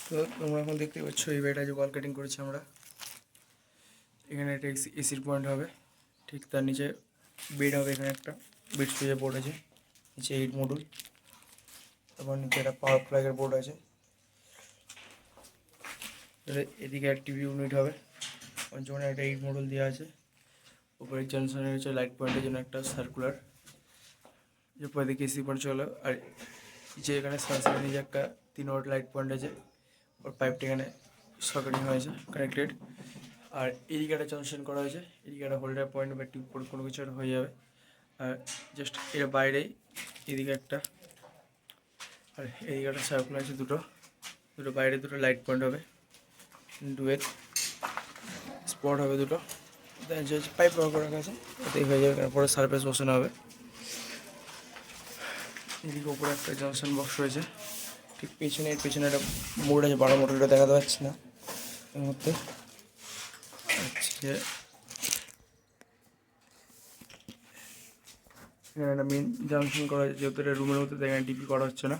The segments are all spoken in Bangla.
তো তোমরা এখন দেখতে পাচ্ছ এই বাড়িটা যে ওয়াল কাটিং করেছি আমরা। এখানে একটা এসির পয়েন্ট হবে, ঠিক তার নিচে বেড হবে। এখানে একটা বেড সুইচের বোর্ড আছে, নিচে 8 মডুল, তারপর নিচে একটা পাওয়ার প্লাগের বোর্ড আছে। এদিকে একটা টিভি ইউনিট হবে, ওর জন্য একটা 8 মডুল দেওয়া আছে। উপরে জনসনের হচ্ছে লাইট পয়েন্টের জন্য একটা সার্কুলার, যে পরে দিকে এসি পয়েন্ট চলো। আর যে এখানে সানসেটের নিচে একটা 3 ওয়াট লাইট পয়েন্ট আছে, ওর পাইপটা এখানে সকেটিং হয়েছে কানেক্টেড। আর এদিকে একটা জংশন করা হয়েছে, এদিকে একটা হোল্ডার পয়েন্ট বা টিউব পয়েন্ট কোনো কিছু হয়ে যাবে। আর জাস্ট এর বাইরেই এদিকে একটা, আর এদিকে একটা সার্কুলার আছে, দুটো বাইরে দুটো লাইট পয়েন্ট হবে, ডুয়েল স্পট হবে দুটো। যে পাইপ ব্যবহার করা আছে ওতেই হয়ে যাবে, তারপরে সারফেস বসানো হবে। এদিকে উপরে একটা জংশন বক্স রয়েছে, ঠিক পেছনে একটা মোড আছে, 12 মোটরটা দেখাতে পাচ্ছি না এর মধ্যে। আজকে এখানে একটা মেন জাংশন করা হয়েছে, যেহেতু এটা রুমের মধ্যে এখানে ডিপি করা হচ্ছে না,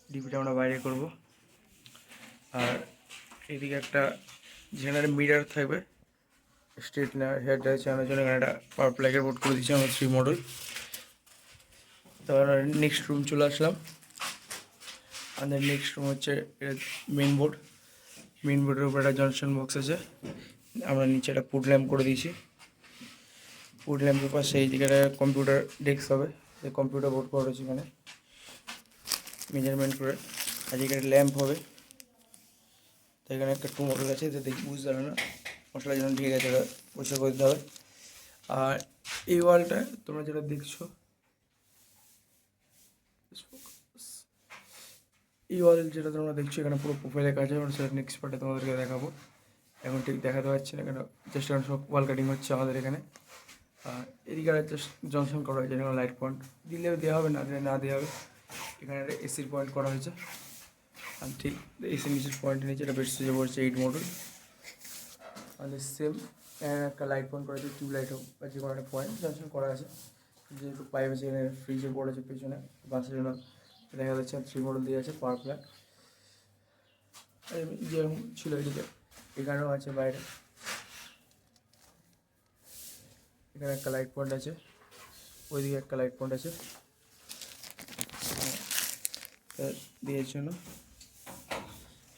ডিপিটা আমরা বাইরে করব। আর এদিকে একটা যেখানে মিরার থাকবে, স্ট্রেট না হেয়ার ড্রাই চালানোর জন্য এখানে একটা পাওয়ার প্লাগের বোর্ড করে দিচ্ছি আমরা 3 মডেল। তারপর নেক্সট রুম চলে আসলাম। আমাদের নেক্সট রুম হচ্ছে মেন বোর্ড। মেন বোর্ডের উপরে একটা জংশন বক্স আছে, আমরা নিচে একটা পুট ল্যাম্প করে দিয়েছি। পুট ল্যাম্পের পাশে এই দিকে একটা কম্পিউটার ডেস্ক হবে, এই কম্পিউটার বোর্ড করা রয়েছে এখানে মেজারমেন্ট করে। আর এখানে ল্যাম্প হবে, তো এখানে একটা 2 মডেল আছে, এটা দেখি বুঝতে পারে না, মশলা যেন ঢেকে গেছে, ওটা পরিষ্কার করে দিতে হবে। আর এই ওয়ালটা তোমরা যেটা দেখছো, এই ওয়াল যেটা তোমরা দেখছো এখানে পুরো প্রোফাইলের কাজ হবে, সেটা নেক্সট পার্টে তোমাদেরকে দেখাবো। এখন ঠিক দেখাতে পারছি না কেন, জাস্ট এখন সব ওয়াল কাটিং হচ্ছে আমাদের এখানে। আর এদিকে জাস্ট জংশন করা হয়েছে, এখানে লাইট পয়েন্ট দিলেও দেওয়া হবে, না দিলে না দেওয়া হবে। এখানে একটা এসির পয়েন্ট করা হয়েছে, আর ঠিক এসির নিচের পয়েন্টের নিচে একটা বেড সুইচে পড়ছে 8 মডেল। আমাদের সেম একটা লাইট পয়েন্ট করা আছে, টিউব লাইট হোক বা যে কোনো একটা পয়েন্ট জংশন করা আছে। যেহেতু পাইপ আছে এখানে, ফ্রিজে পড়েছে পেছনে বাসের জন্য দেখা যাচ্ছে 3 মডেল দিয়ে আছে পাওয়ার প্ল্যাগ। যেরকম ছিল এদিকে এখানেও আছে, বাইরে এখানে একটা লাইট পয়েন্ট আছে, ওইদিকে একটা লাইট পয়েন্ট আছে দিয়ের জন্য,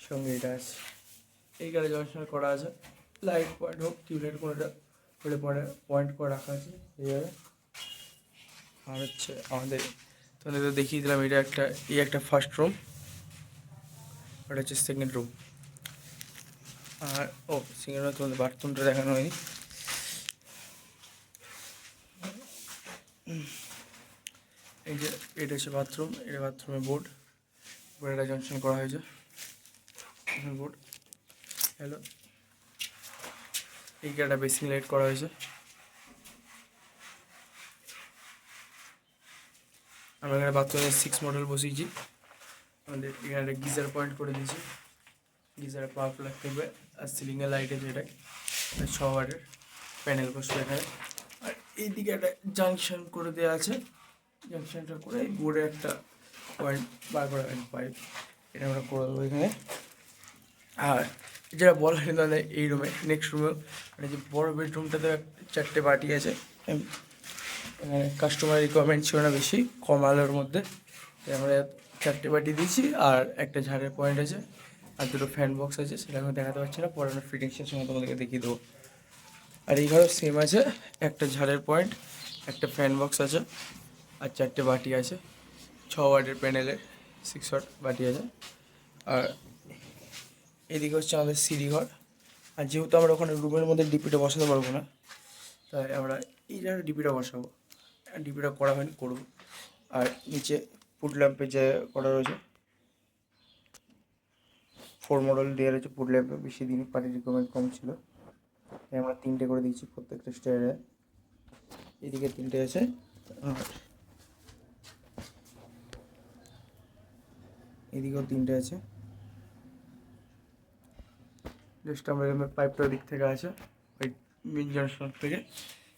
সঙ্গে এটা আছে। এই গাড়ি জংশন করা আছে, লাইট পয়েন্ট হোক টিউবলাইট কোনোটা হলে পরে পয়েন্ট করে রাখা আছে এইভাবে। আর হচ্ছে আমাদের তোমাদের তো দেখিয়ে দিলাম, এটা একটা ফার্স্ট রুম, ওটা হচ্ছে সেকেন্ড রুম। আর সেকেন্ড রুমে তোমাদের বাথরুমটা দেখানো হয়নি। এই যে এটা হচ্ছে বাথরুম, এটা বাথরুমের বোর্ড, বোর্ডটা জংশন করা হয়েছে বোর্ড। হ্যালো, এই একটা বেসিং লাইট করা হয়েছে। আমরা এখানে বাথরুমে 6 মডেল বসিয়েছি। আমাদের এখানে একটা গিজার পয়েন্ট করে দিয়েছি, গিজারে পাওয়ার প্লাগ থাকবে। আর সিলিংয়ে লাইট আছে, এটাই 6 ওয়াটের প্যানেল বসবে এখানে। আর এইদিকে একটা জাংশন করে দেওয়া আছে, জাংশনটা করে বোর্ডে একটা পয়েন্ট বার করা হয় পাইপ, এটা আমরা করে দেবো এখানে। আর যেটা বলা হয় তাহলে এই রুমে নেক্সট রুমেও মানে যে বড়ো বেডরুমটাতে 4টে বাটি আছে। এখানে কাস্টমার রিকোয়ারমেন্ট ছিল না বেশি, কম আলোর মধ্যে, তাই আমরা 4টে বাটি দিয়েছি। আর একটা ঝাড়ের পয়েন্ট আছে, আর দুটো ফ্যান বক্স আছে, সেটা আমি দেখাতে পারছি না, পরে আমরা ফিটিংসের সময় তোমাদেরকে দেখিয়ে দেবো। আর এই ঘরেও সেম আছে, একটা ঝাড়ের পয়েন্ট, একটা ফ্যান বক্স আছে, আর 4টে বাটি আছে। 6 ওয়াটের প্যানেলের 6 ওয়াট বাটি আছে। আর এদিকে হচ্ছে আমাদের সিঁড়ি ঘর। আর যেহেতু আমরা ওখানে রুমের মধ্যে ডিপিটা বসাতে পারবো না, তাই আমরা এই জায়গায় ডিপিটা বসাবো। ডিপিটা করা হয়নি, করবো। আর নিচে ফুড ল্যাম্পে যে করা রয়েছে 4 মডেল দেওয়া রয়েছে ফুড ল্যাম্পে, বেশি দিন পানির রিকোয়ারমেন্ট কম ছিল, তাই আমরা 3টে করে দিয়েছি প্রত্যেকটা স্টেয়ারে। এদিকে 3টে আছে, আর এদিকেও 3টে আছে। জাস্ট আমার পাইপটার দিক থেকে আছে, ওই মেন জংশন থেকে,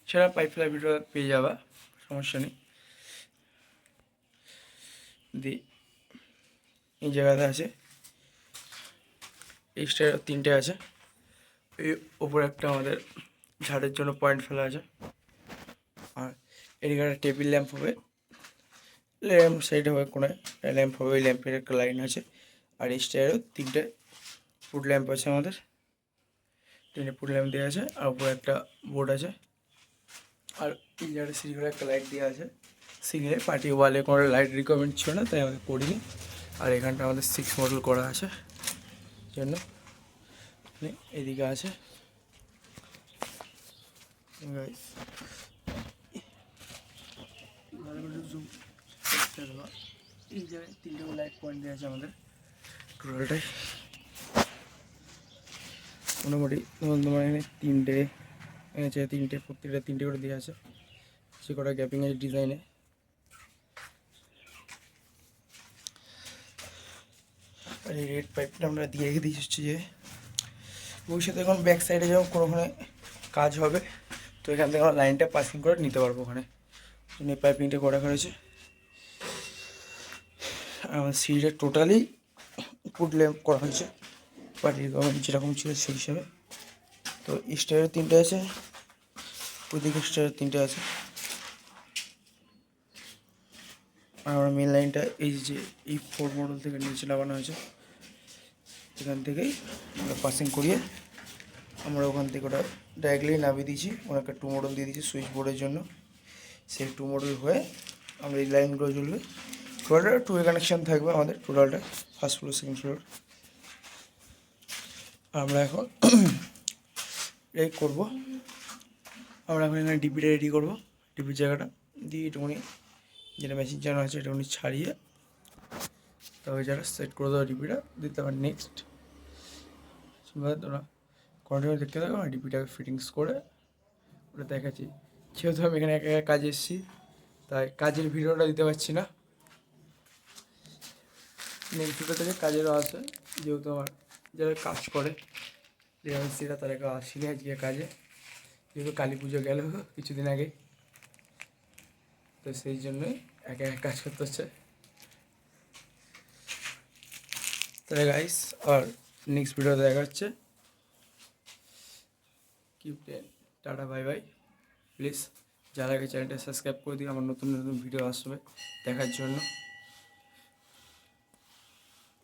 সেটা পাইপ লাইনটা পেয়ে যাবা, সমস্যা নেই। দি এই জায়গাতে আছে এক্সট্রা 3টে আছে। এই ওপরে একটা আমাদের ঝাড়ের জন্য পয়েন্ট ফেলা আছে। আর এদিকে একটা টেবিল ল্যাম্প হবে, ল্যাম্প সাইডে হবে কোনায় ল্যাম্প হবে, ওই ল্যাম্পের একটা লাইন আছে। আর এক্সট্রারও 3টে ফুড ল্যাম্প আছে আমাদের, 3টে ফুড ল্যাম্প দেওয়া আছে। আর উপরে একটা বোর্ড আছে। আর এই জায়গাটা সিঁড়ি একটা লাইট দেওয়া আছে। সিলিংয়ে পার্টি ওয়ালে কোনো লাইট রিকোয়ারমেন্ট ছিল না, তাই আমাদের করিনি। আর এখানটা আমাদের 6 মডেল করা আছে জন্য। এদিকে আছে এই জায়গায় 3টে লাইট পয়েন্ট দেওয়া আছে আমাদের টোটালটাই। মোটামুটি তোমার এখানে 3টে আছে, 3টে প্রত্যেকটা 3টে করে দেওয়া আছে। সে কটা গ্যাপিং আছে ডিজাইনে। আর এই রেড পাইপটা আমরা দিয়ে রেখে দিচ্ছি যে ভবিষ্যতে এখন ব্যাক সাইডে যখন কোনোখানে কাজ হবে, তো এখান থেকে আমরা লাইনটা পাসিং করে নিতে পারবো ওখানে। এই পাইপিংটা করা হয়েছে। আমার সিঁড়িটা টোটালি ফুড ল্যাম্প করা হয়েছে পার্টির গভর্নমেন্ট যেরকম ছিল সেই হিসাবে। তো স্টারের 3টে আছে, ওইদিকে স্টারের 3টে আছে। আর আমার মেন লাইনটা এই যে এই 4 মডেল থেকে নিচে লাগানো হয়েছে। এখান থেকেই আমরা পাসিং করিয়ে আমরা ওখান থেকে ওটা ডাইরেক্টলি নামিয়ে দিয়েছি। ওখানে একটা 2 মডেল দিয়ে দিয়েছি সুইচ বোর্ডের জন্য। সেই 2 মডেল হয়ে আমরা এই লাইনগুলো জ্বলবে। টোটালটা 2 কানেকশান থাকবে আমাদের, টোটালটা ফার্স্ট ফ্লোর সেকেন্ড ফ্লোর। আমরা এখন এই করবো, আমরা এখন এখানে ডিপিটা রেডি করবো। ডিপির জায়গাটা দিয়ে একটুখানি যেটা মেশিন চালানো আছে এটুকুনি ছাড়িয়ে তবে যারা সেট করে দেওয়া ডিপিটা দিতে পারে। নেক্সট তোমরা কন্টিনিউ দেখতে থাকো, আমি ডিপিটাকে ফিটিংস করে ওটা দেখাচ্ছি। যেহেতু আমি এখানে একা একা কাজে এসেছি, তাই কাজের ভিডিওটা দিতে পারছি না। নেক্সট ভিডিও থেকে কাজেরও আছে, যেহেতু আমার যারা কাজ করে সেটা তারা কেউ আসেনি আজকে কাজে, যেহেতু কালী পুজো গেল কিছুদিন আগে, তো সেই জন্যই একা একা কাজ করতে হচ্ছে। তাহলে গাইস আর নেক্সট ভিডিও দেখা হচ্ছে। Keep tata bye bye. Please যারা আগে চ্যানেলটা সাবস্ক্রাইব করে দিও, আমার নতুন নতুন ভিডিও আসবে দেখার জন্য।